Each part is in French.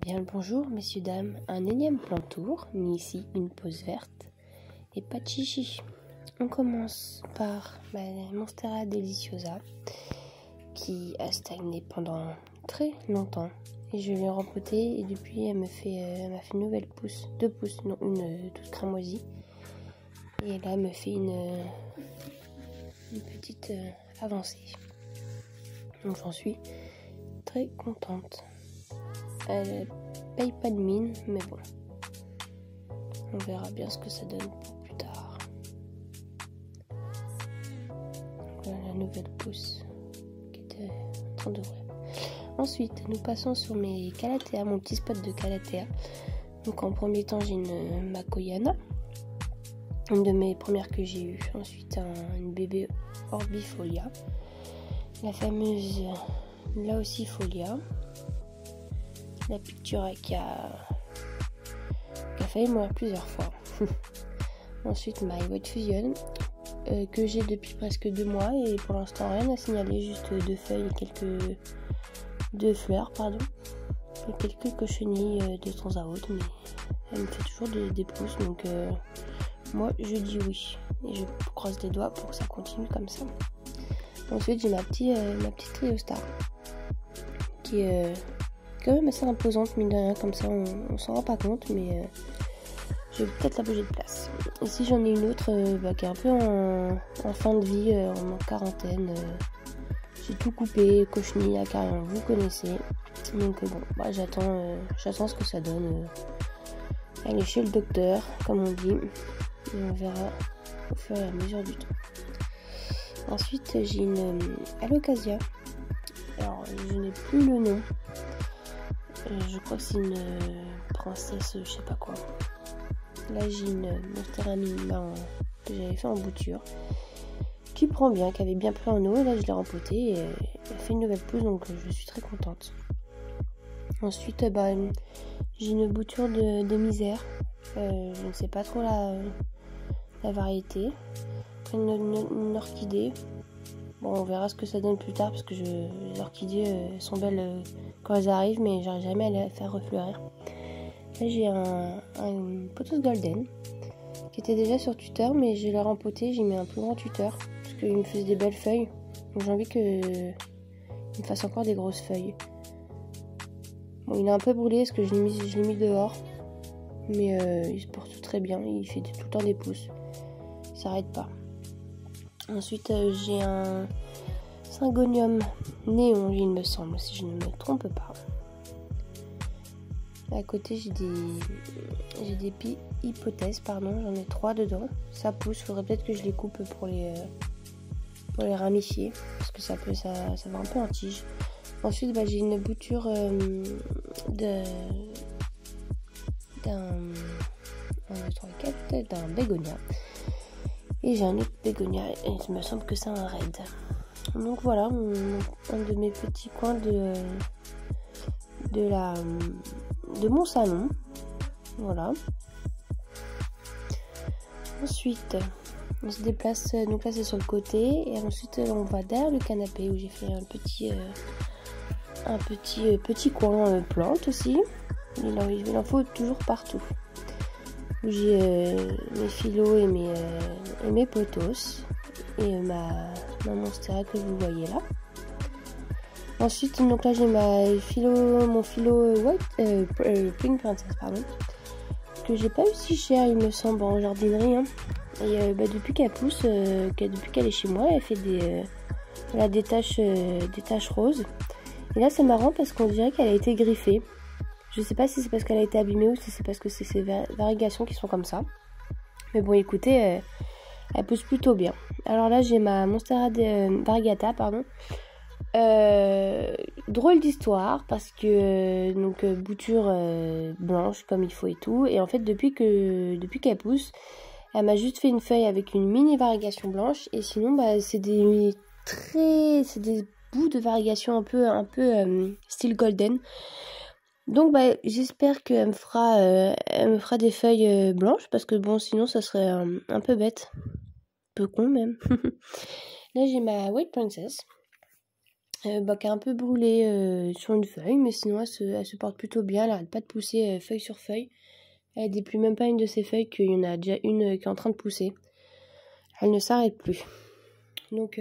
Bien le bonjour messieurs dames, un énième plan tour, mis ici une pause verte et pas de chichi. On commence par la Monstera Deliciosa qui a stagné pendant très longtemps et je l'ai rempotée et depuis elle m'a fait une nouvelle pousse, 2 pousses, non une toute cramoisie, et là elle me fait une petite avancée, donc j'en suis très contente. Elle paye pas de mine, mais bon, on verra bien ce que ça donne pour plus tard. Voilà la nouvelle pousse qui était en train d'ouvrir. Ensuite, nous passons sur mes Calathea, mon petit spot de Calathea. Donc en premier temps, j'ai une Makoyana, une de mes premières que j'ai eues. Ensuite, une bébé Orbifolia, la fameuse, là aussi Folia. La Pictura qui a failli mourir plusieurs fois. Ensuite, My White Fusion, que j'ai depuis presque 2 mois et pour l'instant rien à signaler, juste 2 feuilles et deux fleurs, pardon, et quelques cochenilles de temps à autre, mais elle me fait toujours des pousses, donc moi je dis oui et je croise les doigts pour que ça continue comme ça. Ensuite, j'ai ma petite Cléostar qui est quand même assez imposante, mine de rien, comme ça on s'en rend pas compte, mais je vais peut-être la bouger de place. Ici j'en ai une autre qui est un peu en fin de vie, en quarantaine. J'ai tout coupé, cochenille, acarion, vous connaissez. Donc bon, j'attends ce que ça donne. Aller chez le docteur, comme on dit, et on verra au fur et à mesure du temps. Ensuite j'ai une Alocasia. Alors je n'ai plus le nom. Je crois que c'est une princesse, je sais pas quoi. Là j'ai une Monstera Minima que j'avais fait en bouture, qui prend bien, qui avait bien pris en eau, et là je l'ai rempotée et elle fait une nouvelle pousse, donc je suis très contente. Ensuite j'ai une bouture de misère, je ne sais pas trop la variété. Une orchidée. Bon, on verra ce que ça donne plus tard, parce que les orchidées sont belles quand elles arrivent, mais j'arrive jamais à les faire refleurir. Là j'ai un pothos golden qui était déjà sur tuteur, mais je l'ai rempoté, j'ai mis un plus grand tuteur parce qu'il me faisait des belles feuilles, donc j'ai envie qu'il me fasse encore des grosses feuilles. Bon, il est un peu brûlé parce que je l'ai mis dehors, mais il se porte très bien, il fait tout le temps des pousses, il s'arrête pas. Ensuite j'ai un Syngonium néon, il me semble, si je ne me trompe pas. À côté j'ai des hypothèses, pardon, j'en ai 3 dedans. Ça pousse, faudrait peut-être que je les coupe pour les ramifier, parce que ça va un peu en tige. Ensuite j'ai une bouture d'un bégonia. Et j'ai un autre bégonia, et il me semble que c'est un raid. Donc voilà, un de mes petits coins de mon salon. Voilà. Ensuite, on se déplace, donc là c'est sur le côté, et ensuite on va derrière le canapé où j'ai fait un petit coin plante aussi. Il en faut toujours partout. Où j'ai mes philos et mes pothos et ma Monstera que vous voyez là. Ensuite, donc là j'ai mon philo white Pink Princess, pardon, que j'ai pas eu si cher, il me semble, en jardinerie, hein. Et depuis qu'elle pousse, depuis qu'elle est chez moi, elle fait des taches roses. Et là c'est marrant parce qu'on dirait qu'elle a été griffée. Je sais pas si c'est parce qu'elle a été abîmée ou si c'est parce que c'est ces varigations qui sont comme ça. Mais bon, écoutez, elle pousse plutôt bien. Alors là, j'ai ma Monstera Variegata, pardon. Drôle d'histoire parce que bouture blanche comme il faut et tout. Et en fait, depuis qu'elle pousse, elle m'a juste fait une feuille avec une mini variegation blanche. Et sinon, c'est des bouts de variegation un peu style golden. Donc j'espère qu'elle me fera des feuilles blanches, parce que bon, sinon ça serait un peu bête, un peu con même. Là j'ai ma White Princess qui a un peu brûlé sur une feuille, mais sinon elle se porte plutôt bien, elle n'arrête pas de pousser feuille sur feuille. Elle déplie même pas une de ses feuilles, qu'il y en a déjà une qui est en train de pousser. Elle ne s'arrête plus. Donc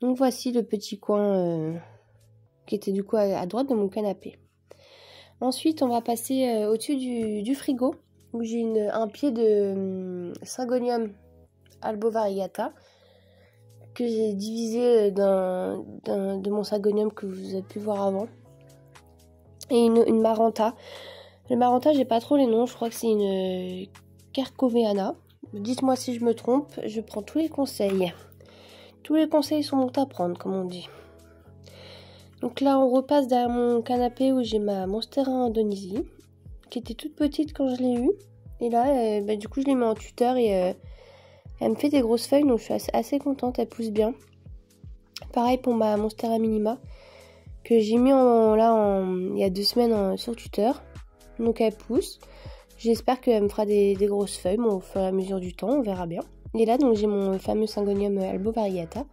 voici le petit coin qui était du coup à droite de mon canapé. Ensuite, on va passer au-dessus du frigo, où j'ai un pied de Syngonium albovariata, que j'ai divisé de mon Syngonium que vous avez pu voir avant. Et une Maranta. Le Maranta, j'ai pas trop les noms, je crois que c'est une Quercoveana. Dites-moi si je me trompe, je prends tous les conseils. Tous les conseils sont bons à prendre, comme on dit. Donc là, on repasse derrière mon canapé où j'ai ma Monstera Indonésie, qui était toute petite quand je l'ai eue. Et là, du coup, je l'ai mis en tuteur et elle me fait des grosses feuilles, donc je suis assez contente, elle pousse bien. Pareil pour ma Monstera Minima, que j'ai mis il y a 2 semaines sur tuteur. Donc elle pousse. J'espère qu'elle me fera des grosses feuilles, bon, au fur et à mesure du temps, on verra bien. Et là, donc j'ai mon fameux Syngonium albovariata,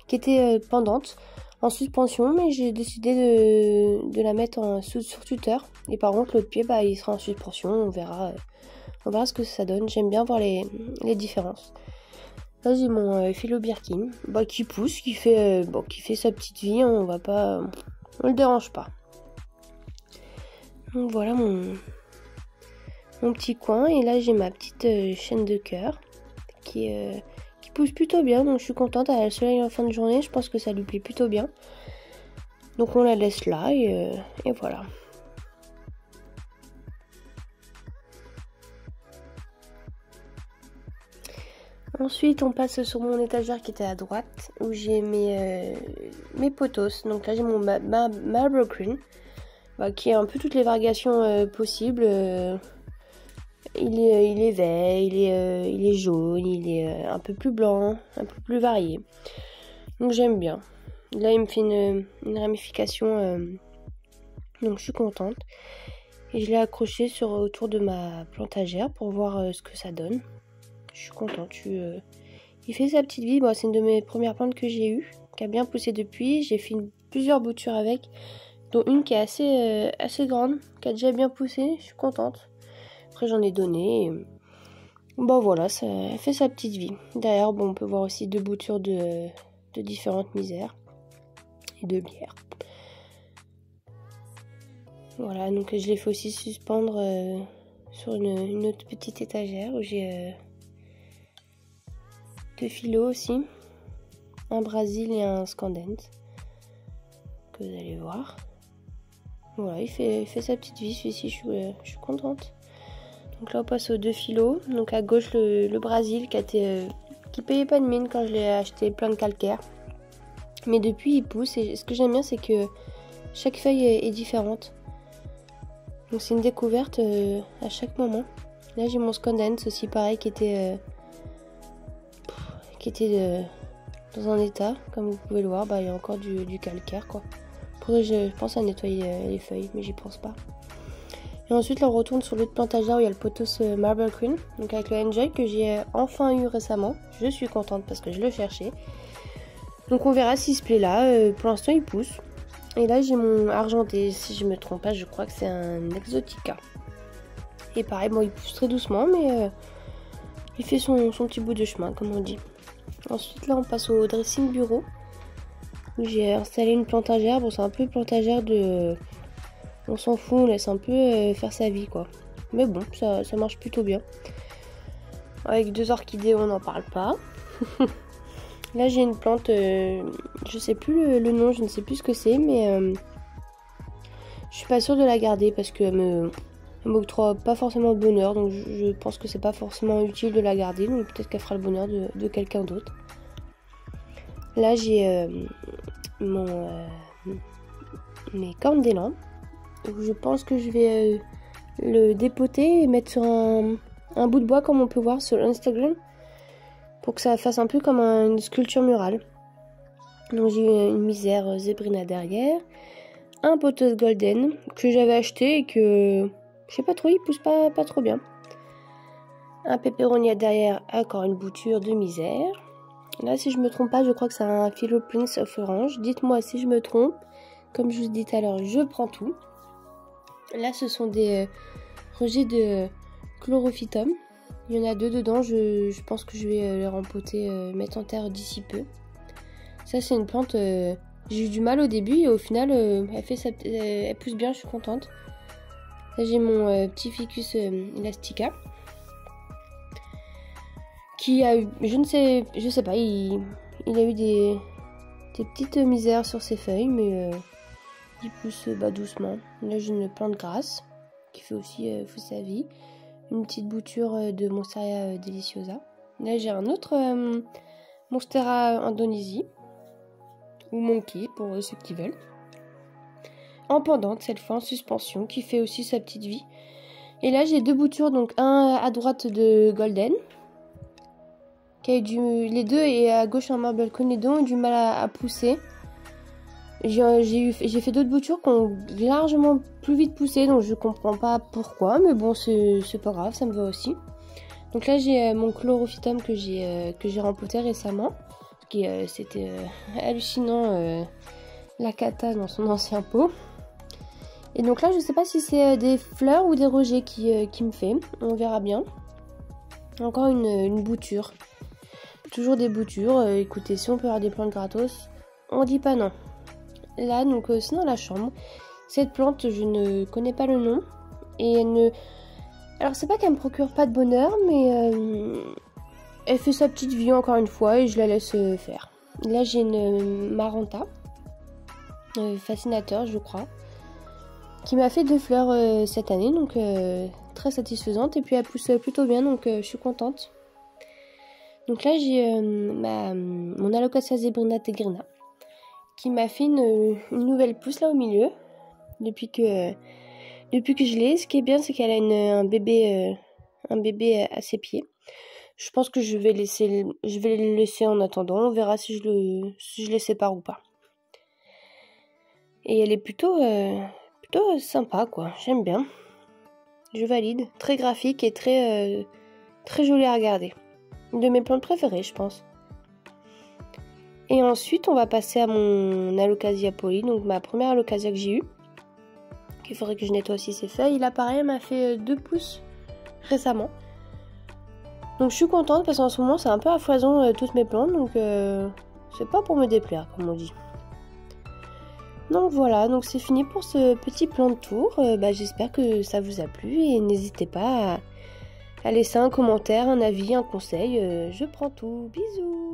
qui était pendante, en suspension, mais j'ai décidé de la mettre sur tuteur. Et par contre, l'autre pied, il sera en suspension, on verra ce que ça donne. J'aime bien voir les différences. Là, j'ai mon Philo Birkin, qui pousse, qui fait sa petite vie, on le dérange pas. Donc voilà mon petit coin, et là j'ai ma petite chaîne de cœur qui pousse plutôt bien, donc je suis contente. Elle a le soleil en fin de journée, je pense que ça lui plaît plutôt bien, donc on la laisse là et voilà. Ensuite on passe sur mon étagère qui était à droite, où j'ai mes potos. Donc là j'ai mon Marble Green, qui a un peu toutes les variations possibles. Il est vert, il est jaune, il est un peu plus blanc, un peu plus varié. Donc j'aime bien. Là il me fait une ramification, donc je suis contente. Et je l'ai accroché autour de ma plantagère pour voir ce que ça donne. Je suis contente. Il fait sa petite vie. C'est une de mes premières plantes que j'ai eues, qui a bien poussé depuis. J'ai fait plusieurs boutures avec, dont une qui est assez grande, qui a déjà bien poussé. Je suis contente. Après j'en ai donné. Et voilà, ça fait sa petite vie. Derrière, on peut voir aussi 2 boutures de différentes misères et de lierre. Voilà, donc je l'ai fait aussi suspendre sur une autre petite étagère où j'ai 2 Philo aussi, un Brésil et un Scandens, que vous allez voir. Voilà, il fait sa petite vie, celui-ci, je suis contente. Donc là on passe aux 2 Philo. Donc à gauche le Brésil qui payait pas de mine quand je l'ai acheté, plein de calcaire. Mais depuis il pousse, et ce que j'aime bien c'est que chaque feuille est différente. Donc c'est une découverte à chaque moment. Là j'ai mon Scandens aussi pareil qui était dans un état, comme vous pouvez le voir. Il y a encore du calcaire quoi. Je pense à nettoyer les feuilles, mais j'y pense pas. Et ensuite là on retourne sur l'autre plantagère où il y a le potos Marble Queen, donc avec le Enjoy que j'ai enfin eu récemment. Je suis contente parce que je le cherchais. Donc on verra s'il se plaît là. Pour l'instant il pousse. Et là j'ai mon argenté, si je me trompe pas, je crois que c'est un Exotica. Et pareil, il pousse très doucement, mais il fait son petit bout de chemin, comme on dit. Ensuite là on passe au dressing bureau, où j'ai installé une plantagère. C'est un peu plantagère de... On s'en fout, on laisse un peu faire sa vie quoi. Mais bon, ça marche plutôt bien. Avec 2 orchidées, on n'en parle pas. Là j'ai une plante, je sais plus le nom, je ne sais plus ce que c'est, mais je suis pas sûre de la garder parce qu'elle m'octroie pas forcément le bonheur, donc je pense que c'est pas forcément utile de la garder, donc peut-être qu'elle fera le bonheur de quelqu'un d'autre. Là j'ai mes cornes d'élan, donc je pense que je vais le dépoter et mettre sur un bout de bois comme on peut voir sur Instagram, pour que ça fasse un peu comme une sculpture murale. Donc j'ai une misère zébrina derrière, un potos golden que j'avais acheté et que je sais pas trop, il pousse pas trop bien. Un pépéronia derrière, encore une bouture de misère. Là, si je me trompe pas, je crois que c'est un Philo Prince of Orange. Dites-moi si je me trompe. Comme je vous dis tout à l'heure, je prends tout. Là, ce sont des rejets de Chlorophytum. Il y en a 2 dedans. Je pense que je vais les rempoter, mettre en terre d'ici peu. Ça, c'est une plante... j'ai eu du mal au début et au final, elle pousse bien, je suis contente. Là, j'ai mon petit Ficus elastica. Qui a eu... Je sais pas, il a eu des petites misères sur ses feuilles, mais il pousse doucement. Là, j'ai une plante grasse qui fait aussi sa vie. Une petite bouture de Monstera deliciosa. Là, j'ai un autre Monstera indonésie. Ou Monkey, pour ceux qui veulent. En pendante, cette fois en suspension, qui fait aussi sa petite vie. Et là, j'ai 2 boutures, donc un à droite de Golden. Qui a eu les 2, et à gauche un Marble Cone. Les 2 ont eu du mal à pousser. J'ai fait d'autres boutures qui ont largement plus vite poussé, donc je comprends pas pourquoi, mais bon, c'est pas grave, ça me va aussi. Donc là, j'ai mon Chlorophytum que j'ai rempoté récemment, c'était hallucinant, la cata dans son ancien pot. Et donc là, je sais pas si c'est des fleurs ou des rejets qui me fait, on verra bien. Encore une bouture, toujours des boutures. Écoutez, si on peut avoir des plantes gratos, on dit pas non. Là, donc c'est dans la chambre. Cette plante, je ne connais pas le nom. Et elle ne... Alors, c'est pas qu'elle me procure pas de bonheur, mais elle fait sa petite vie encore une fois et je la laisse faire. Là, j'ai une Maranta, fascinateur, je crois, qui m'a fait 2 fleurs cette année, donc très satisfaisante. Et puis, elle pousse plutôt bien, donc je suis contente. Donc là, j'ai mon Alocasia zebrina tegrina, qui m'a fait une nouvelle pousse là au milieu, depuis que je l'ai. Ce qui est bien, c'est qu'elle a un bébé à ses pieds. Je pense que je vais le laisser en attendant. On verra si je les sépare ou pas. Et elle est plutôt sympa, quoi. J'aime bien. Je valide. Très graphique et très jolie à regarder. Une de mes plantes préférées, je pense. Et ensuite, on va passer à mon Alocasia poli, donc ma première Alocasia que j'ai eue. Il faudrait que je nettoie aussi ses feuilles. Là, pareil, elle m'a fait 2 pousses récemment. Donc, je suis contente parce qu'en ce moment, c'est un peu à foison toutes mes plantes. Donc, c'est pas pour me déplaire, comme on dit. Donc, voilà. Donc, c'est fini pour ce petit plan de tour. J'espère que ça vous a plu. Et n'hésitez pas à laisser un commentaire, un avis, un conseil. Je prends tout. Bisous!